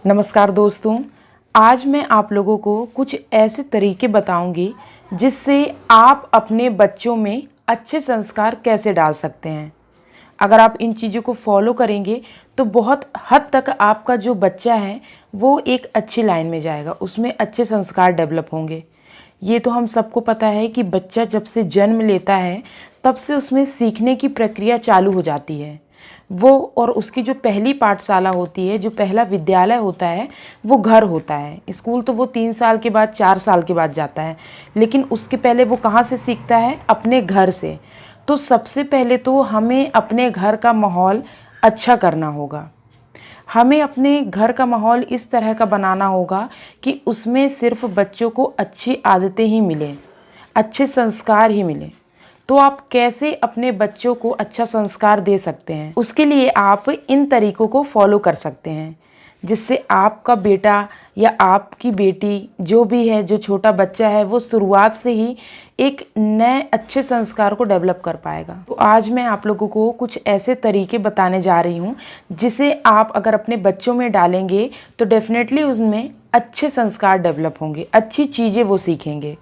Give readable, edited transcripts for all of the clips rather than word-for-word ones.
नमस्कार दोस्तों, आज मैं आप लोगों को कुछ ऐसे तरीके बताऊंगी जिससे आप अपने बच्चों में अच्छे संस्कार कैसे डाल सकते हैं। अगर आप इन चीज़ों को फॉलो करेंगे तो बहुत हद तक आपका जो बच्चा है वो एक अच्छी लाइन में जाएगा, उसमें अच्छे संस्कार डेवलप होंगे। ये तो हम सबको पता है कि बच्चा जब से जन्म लेता है तब से उसमें सीखने की प्रक्रिया चालू हो जाती है। वो और उसकी जो पहली पाठशाला होती है, जो पहला विद्यालय होता है, वो घर होता है। स्कूल तो वो 3 साल के बाद 4 साल के बाद जाता है, लेकिन उसके पहले वो कहाँ से सीखता है? अपने घर से। तो सबसे पहले तो हमें अपने घर का माहौल अच्छा करना होगा। हमें अपने घर का माहौल इस तरह का बनाना होगा कि उसमें सिर्फ बच्चों को अच्छी आदतें ही मिलें, अच्छे संस्कार ही मिलें। तो आप कैसे अपने बच्चों को अच्छा संस्कार दे सकते हैं? उसके लिए आप इन तरीकों को फॉलो कर सकते हैं, जिससे आपका बेटा या आपकी बेटी जो भी है, जो छोटा बच्चा है, वो शुरुआत से ही एक नए अच्छे संस्कार को डेवलप कर पाएगा। तो आज मैं आप लोगों को कुछ ऐसे तरीके बताने जा रही हूँ जिसे आप अगर अपने बच्चों में डालेंगे तो डेफिनेटली उसमें अच्छे संस्कार डेवलप होंगे, अच्छी चीज़ें वो सीखेंगे।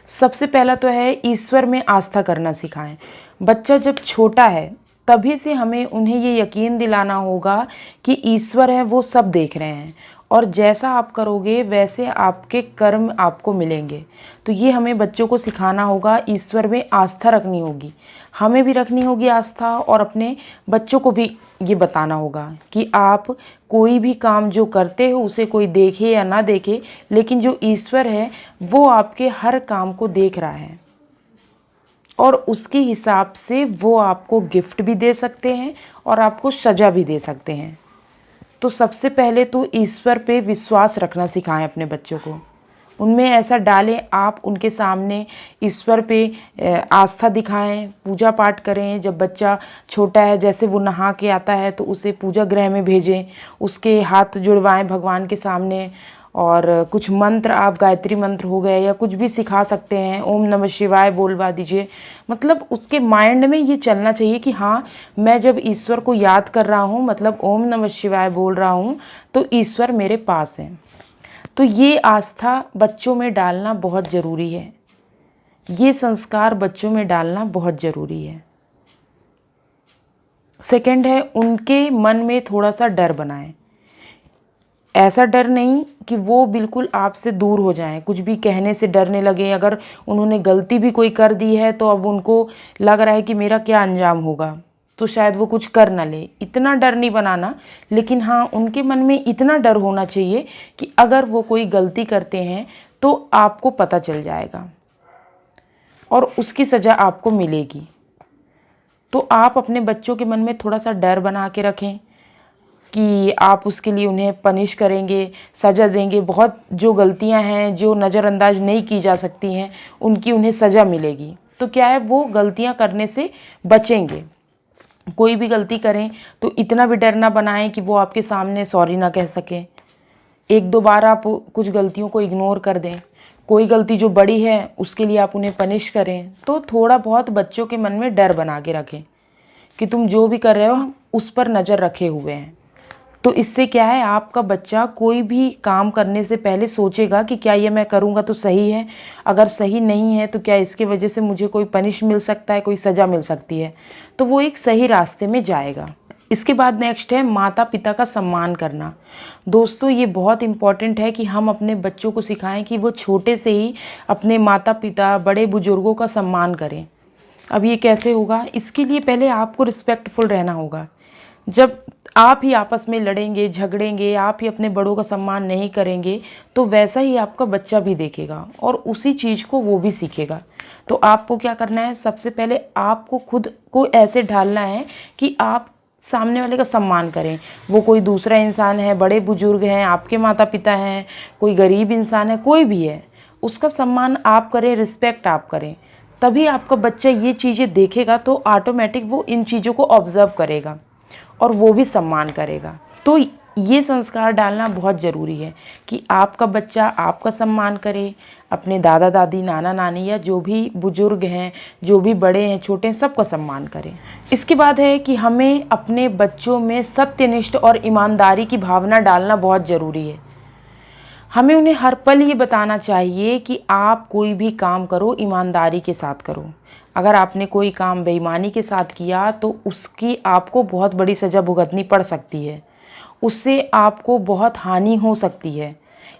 सबसे पहला तो है ईश्वर में आस्था करना सिखाएं। बच्चा जब छोटा है तभी से हमें उन्हें ये यकीन दिलाना होगा कि ईश्वर है, वो सब देख रहे हैं और जैसा आप करोगे वैसे आपके कर्म आपको मिलेंगे। तो ये हमें बच्चों को सिखाना होगा, ईश्वर में आस्था रखनी होगी। हमें भी रखनी होगी आस्था और अपने बच्चों को भी ये बताना होगा कि आप कोई भी काम जो करते हो उसे कोई देखे या ना देखे, लेकिन जो ईश्वर है वो आपके हर काम को देख रहा है और उसके हिसाब से वो आपको गिफ्ट भी दे सकते हैं और आपको सज़ा भी दे सकते हैं। तो सबसे पहले तो ईश्वर पे विश्वास रखना सिखाएं अपने बच्चों को। उनमें ऐसा डालें, आप उनके सामने ईश्वर पे आस्था दिखाएं, पूजा पाठ करें। जब बच्चा छोटा है, जैसे वो नहा के आता है तो उसे पूजा गृह में भेजें, उसके हाथ जुड़वाएं भगवान के सामने और कुछ मंत्र, आप गायत्री मंत्र हो गए या कुछ भी सिखा सकते हैं, ओम नमः शिवाय बोलवा दीजिए। मतलब उसके माइंड में ये चलना चाहिए कि हाँ, मैं जब ईश्वर को याद कर रहा हूँ, मतलब ओम नमः शिवाय बोल रहा हूँ, तो ईश्वर मेरे पास है। तो ये आस्था बच्चों में डालना बहुत ज़रूरी है, ये संस्कार बच्चों में डालना बहुत ज़रूरी है। सेकंड है, उनके मन में थोड़ा सा डर बनाएं। ऐसा डर नहीं कि वो बिल्कुल आपसे दूर हो जाएं, कुछ भी कहने से डरने लगे। अगर उन्होंने गलती भी कोई कर दी है तो अब उनको लग रहा है कि मेरा क्या अंजाम होगा, तो शायद वो कुछ कर ना ले। इतना डर नहीं बनाना, लेकिन हाँ, उनके मन में इतना डर होना चाहिए कि अगर वो कोई गलती करते हैं तो आपको पता चल जाएगा और उसकी सज़ा आपको मिलेगी। तो आप अपने बच्चों के मन में थोड़ा सा डर बना के रखें कि आप उसके लिए उन्हें पनिश करेंगे, सज़ा देंगे। बहुत जो गलतियां हैं जो नज़रअंदाज नहीं की जा सकती हैं, उनकी उन्हें सज़ा मिलेगी। तो क्या है, वो गलतियां करने से बचेंगे। कोई भी गलती करें तो इतना भी डर ना बनाएं कि वो आपके सामने सॉरी ना कह सकें। 1-2 बार आप कुछ गलतियों को इग्नोर कर दें। कोई गलती जो बड़ी है उसके लिए आप उन्हें पनिश करें। तो थोड़ा बहुत बच्चों के मन में डर बना के रखें कि तुम जो भी कर रहे हो उस पर नज़र रखे हुए हैं। तो इससे क्या है, आपका बच्चा कोई भी काम करने से पहले सोचेगा कि क्या ये मैं करूँगा तो सही है, अगर सही नहीं है तो क्या इसके वजह से मुझे कोई पनिश मिल सकता है, कोई सज़ा मिल सकती है। तो वो एक सही रास्ते में जाएगा। इसके बाद नेक्स्ट है माता पिता का सम्मान करना। दोस्तों, ये बहुत इम्पॉर्टेंट है कि हम अपने बच्चों को सिखाएं कि वो छोटे से ही अपने माता पिता, बड़े बुजुर्गों का सम्मान करें। अब ये कैसे होगा? इसके लिए पहले आपको रिस्पेक्टफुल रहना होगा। जब आप ही आपस में लड़ेंगे, झगड़ेंगे, आप ही अपने बड़ों का सम्मान नहीं करेंगे, तो वैसा ही आपका बच्चा भी देखेगा और उसी चीज़ को वो भी सीखेगा। तो आपको क्या करना है, सबसे पहले आपको खुद को ऐसे ढालना है कि आप सामने वाले का सम्मान करें। वो कोई दूसरा इंसान है, बड़े बुजुर्ग हैं, आपके माता पिता हैं, कोई गरीब इंसान है, कोई भी है, उसका सम्मान आप करें, रिस्पेक्ट आप करें। तभी आपका बच्चा ये चीज़ें देखेगा तो ऑटोमेटिक वो इन चीज़ों को ऑब्ज़र्व करेगा और वो भी सम्मान करेगा। तो ये संस्कार डालना बहुत ज़रूरी है कि आपका बच्चा आपका सम्मान करे, अपने दादा दादी, नाना नानी या जो भी बुजुर्ग हैं, जो भी बड़े हैं, छोटे हैं, सबका सम्मान करें। इसके बाद है कि हमें अपने बच्चों में सत्यनिष्ठ और ईमानदारी की भावना डालना बहुत ज़रूरी है। हमें उन्हें हर पल ये बताना चाहिए कि आप कोई भी काम करो ईमानदारी के साथ करो। अगर आपने कोई काम बेईमानी के साथ किया तो उसकी आपको बहुत बड़ी सज़ा भुगतनी पड़ सकती है, उससे आपको बहुत हानि हो सकती है।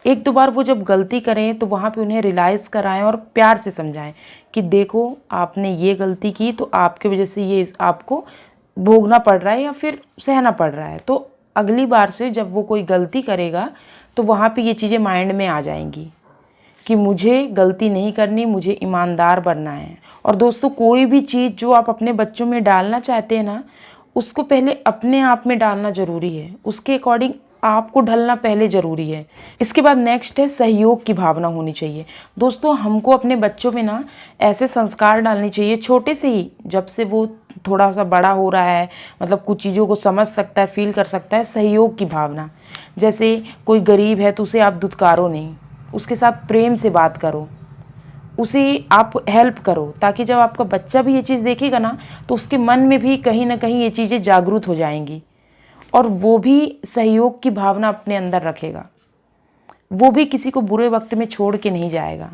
एक दो बार वो जब गलती करें तो वहाँ पे उन्हें रियलाइज़ कराएं और प्यार से समझाएं कि देखो आपने ये गलती की तो आपकी वजह से ये आपको भोगना पड़ रहा है या फिर सहना पड़ रहा है। तो अगली बार से जब वो कोई गलती करेगा तो वहाँ पे ये चीज़ें माइंड में आ जाएंगी कि मुझे गलती नहीं करनी, मुझे ईमानदार बनना है। और दोस्तों, कोई भी चीज़ जो आप अपने बच्चों में डालना चाहते हैं ना, उसको पहले अपने आप में डालना ज़रूरी है, उसके अकॉर्डिंग आपको ढलना पहले ज़रूरी है। इसके बाद नेक्स्ट है सहयोग की भावना होनी चाहिए। दोस्तों, हमको अपने बच्चों में ना ऐसे संस्कार डालने चाहिए छोटे से ही, जब से वो थोड़ा सा बड़ा हो रहा है, मतलब कुछ चीज़ों को समझ सकता है, फील कर सकता है। सहयोग की भावना, जैसे कोई गरीब है तो उसे आप दुत्कारो नहीं, उसके साथ प्रेम से बात करो, उसे आप हेल्प करो, ताकि जब आपका बच्चा भी ये चीज़ देखेगा ना तो उसके मन में भी कहीं ना कहीं ये चीज़ें जागरूक हो जाएंगी और वो भी सहयोग की भावना अपने अंदर रखेगा, वो भी किसी को बुरे वक्त में छोड़ के नहीं जाएगा।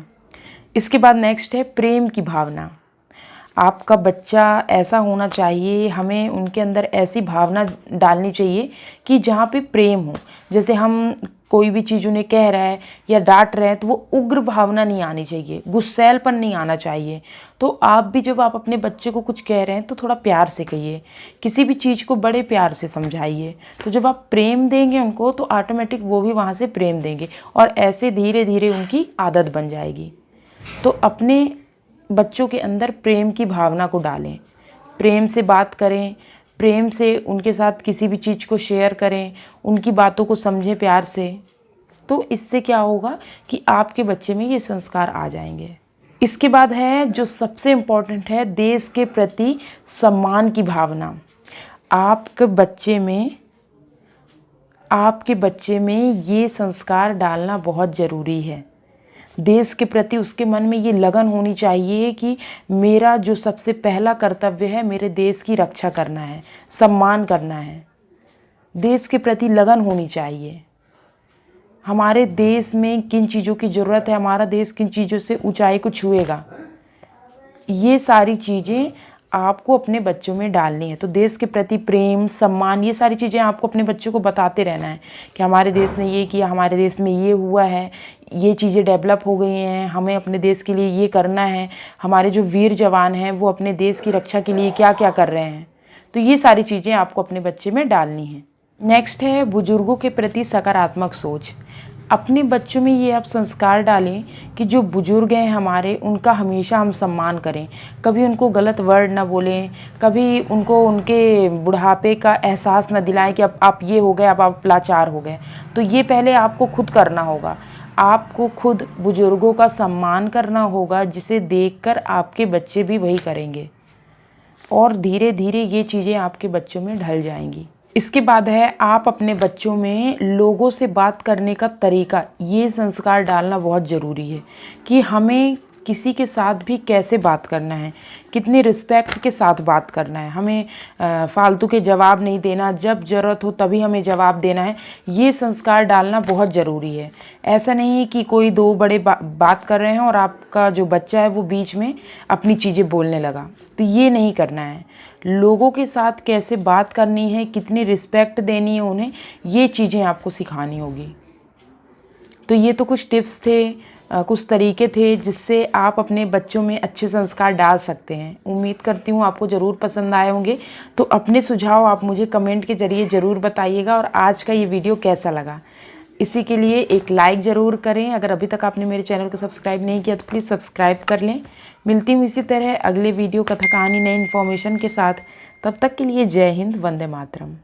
इसके बाद नेक्स्ट है प्रेम की भावना। आपका बच्चा ऐसा होना चाहिए, हमें उनके अंदर ऐसी भावना डालनी चाहिए कि जहाँ पे प्रेम हो। जैसे हम कोई भी चीज़ उन्हें कह रहा है या डांट रहे हैं तो वो उग्र भावना नहीं आनी चाहिए, गुस्सैलपन नहीं आना चाहिए। तो आप भी जब आप अपने बच्चे को कुछ कह रहे हैं तो थोड़ा प्यार से कहिए, किसी भी चीज़ को बड़े प्यार से समझाइए। तो जब आप प्रेम देंगे उनको तो ऑटोमेटिक वो भी वहाँ से प्रेम देंगे और ऐसे धीरे धीरे उनकी आदत बन जाएगी। तो अपने बच्चों के अंदर प्रेम की भावना को डालें, प्रेम से बात करें, प्रेम से उनके साथ किसी भी चीज़ को शेयर करें, उनकी बातों को समझें प्यार से। तो इससे क्या होगा कि आपके बच्चे में ये संस्कार आ जाएंगे। इसके बाद है जो सबसे इम्पोर्टेंट है, देश के प्रति सम्मान की भावना। आपके बच्चे में ये संस्कार डालना बहुत ज़रूरी है। देश के प्रति उसके मन में ये लगन होनी चाहिए कि मेरा जो सबसे पहला कर्तव्य है, मेरे देश की रक्षा करना है, सम्मान करना है। देश के प्रति लगन होनी चाहिए। हमारे देश में किन चीज़ों की ज़रूरत है, हमारा देश किन चीज़ों से ऊंचाई को छुएगा, ये सारी चीज़ें आपको अपने बच्चों में डालनी है। तो देश के प्रति प्रेम, सम्मान, ये सारी चीज़ें आपको अपने बच्चों को बताते रहना है कि हमारे देश ने ये किया, हमारे देश में ये हुआ है, ये चीज़ें डेवलप हो गई हैं, हमें अपने देश के लिए ये करना है, हमारे जो वीर जवान हैं वो अपने देश की रक्षा के लिए क्या क्या कर रहे हैं। तो ये सारी चीज़ें आपको अपने बच्चे में डालनी है। नेक्स्ट है बुजुर्गों के प्रति सकारात्मक सोच। अपने बच्चों में ये आप संस्कार डालें कि जो बुजुर्ग हैं हमारे, उनका हमेशा हम सम्मान करें, कभी उनको गलत वर्ड ना बोलें, कभी उनको उनके बुढ़ापे का एहसास ना दिलाएं कि अब आप ये हो गए, अब आप लाचार हो गए। तो ये पहले आपको खुद करना होगा, आपको खुद बुजुर्गों का सम्मान करना होगा, जिसे देखकर आपके बच्चे भी वही करेंगे और धीरे धीरे ये चीज़ें आपके बच्चों में ढल जाएंगी। इसके बाद है आप अपने बच्चों में लोगों से बात करने का तरीका, ये संस्कार डालना बहुत ज़रूरी है कि हमें किसी के साथ भी कैसे बात करना है, कितनी रिस्पेक्ट के साथ बात करना है। हमें फालतू के जवाब नहीं देना, जब ज़रूरत हो तभी हमें जवाब देना है। ये संस्कार डालना बहुत ज़रूरी है। ऐसा नहीं है कि कोई दो बड़े बात कर रहे हैं और आपका जो बच्चा है वो बीच में अपनी चीज़ें बोलने लगा, तो ये नहीं करना है। लोगों के साथ कैसे बात करनी है, कितनी रिस्पेक्ट देनी है उन्हें, ये चीज़ें आपको सिखानी होगी। तो ये तो कुछ टिप्स थे, कुछ तरीके थे जिससे आप अपने बच्चों में अच्छे संस्कार डाल सकते हैं। उम्मीद करती हूँ आपको ज़रूर पसंद आए होंगे। तो अपने सुझाव आप मुझे कमेंट के ज़रिए ज़रूर बताइएगा और आज का ये वीडियो कैसा लगा। इसी के लिए एक लाइक ज़रूर करें। अगर अभी तक आपने मेरे चैनल को सब्सक्राइब नहीं किया तो प्लीज़ सब्सक्राइब कर लें। मिलती हूँ इसी तरह अगले वीडियो कथा कहानी नई इन्फॉर्मेशन के साथ। तब तक के लिए जय हिंद, वंदे मातरम।